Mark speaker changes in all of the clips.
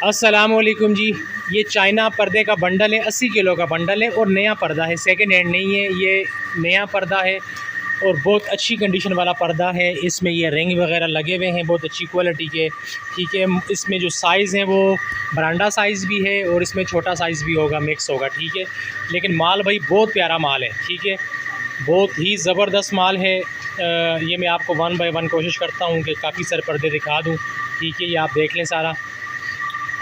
Speaker 1: अस्सलामुअलैकुम जी। ये चाइना पर्दे का बंडल है, 80 किलो का बंडल है और नया पर्दा है, सेकंड हैंड नहीं है, ये नया पर्दा है और बहुत अच्छी कंडीशन वाला पर्दा है। इसमें ये रिंग वगैरह लगे हुए हैं बहुत अच्छी क्वालिटी के, ठीक है। इसमें जो साइज़ हैं वो बरांडा साइज़ भी है और इसमें छोटा साइज़ भी होगा, मिक्स होगा, ठीक है। लेकिन माल भाई बहुत प्यारा माल है, ठीक है, बहुत ही ज़बरदस्त माल है। ये मैं आपको वन बाय वन कोशिश करता हूँ कि काफ़ी सारे पर्दे दिखा दूँ, ठीक है। ये आप देख लें, सारा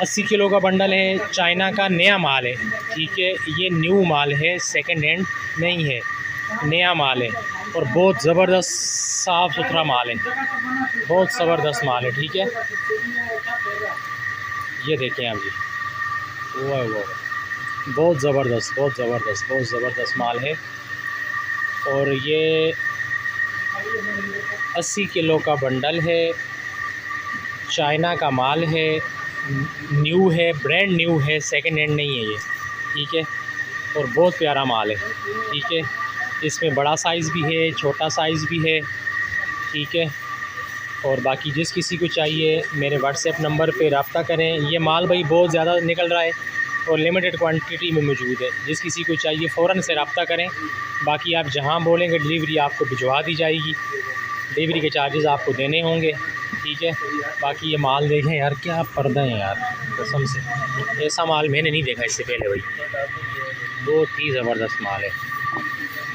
Speaker 1: 80 किलो का बंडल है, चाइना का नया माल है, ठीक है। ये न्यू माल है, सेकंड हैंड नहीं है, नया माल है और बहुत ज़बरदस्त साफ़ सुथरा माल है, बहुत ज़बरदस्त माल है, ठीक है। ये देखें आप जी, वो बहुत ज़बरदस्त, बहुत ज़बरदस्त, बहुत ज़बरदस्त माल है। और ये 80 किलो का बंडल है, चाइना का माल है, न्यू है, ब्रांड न्यू है, सेकंड हैंड नहीं है ये, ठीक है। और बहुत प्यारा माल है, ठीक है। इसमें बड़ा साइज़ भी है, छोटा साइज़ भी है, ठीक है। और बाकी जिस किसी को चाहिए मेरे व्हाट्सएप नंबर पे रब्ता करें। ये माल भाई बहुत ज़्यादा निकल रहा है और लिमिटेड क्वांटिटी में मौजूद है, जिस किसी को चाहिए फ़ौरन से रब्ता करें। बाकी आप जहाँ बोलेंगे डिलीवरी आपको भिजवा दी जाएगी, डिलीवरी के चार्जेस आपको देने होंगे, ठीक है। बाकी ये माल देखें यार, क्या पर्दा है यार, कसम से ऐसा माल मैंने नहीं देखा इससे पहले भाई, बहुत ही ज़बरदस्त माल है,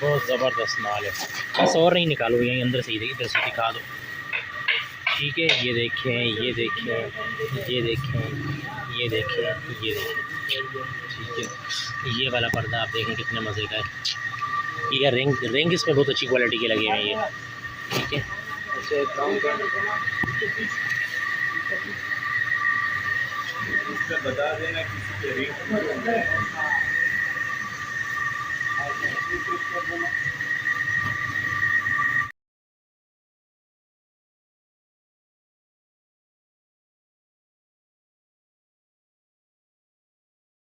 Speaker 1: बहुत ज़बरदस्त माल है। बस और नहीं निकालो, यहीं अंदर से ही इधर से दिखा दो, ठीक है। ये देखें, ये देखें, ये देखें, ये देखें, ये देखें, ठीक है। ये वाला पर्दा आप देखें कितने मज़े का है। ये रिंग इसमें बहुत अच्छी क्वालिटी के लगे हुए हैं ये, ठीक है। अच्छा, एक काम बता देना किसी के रिंग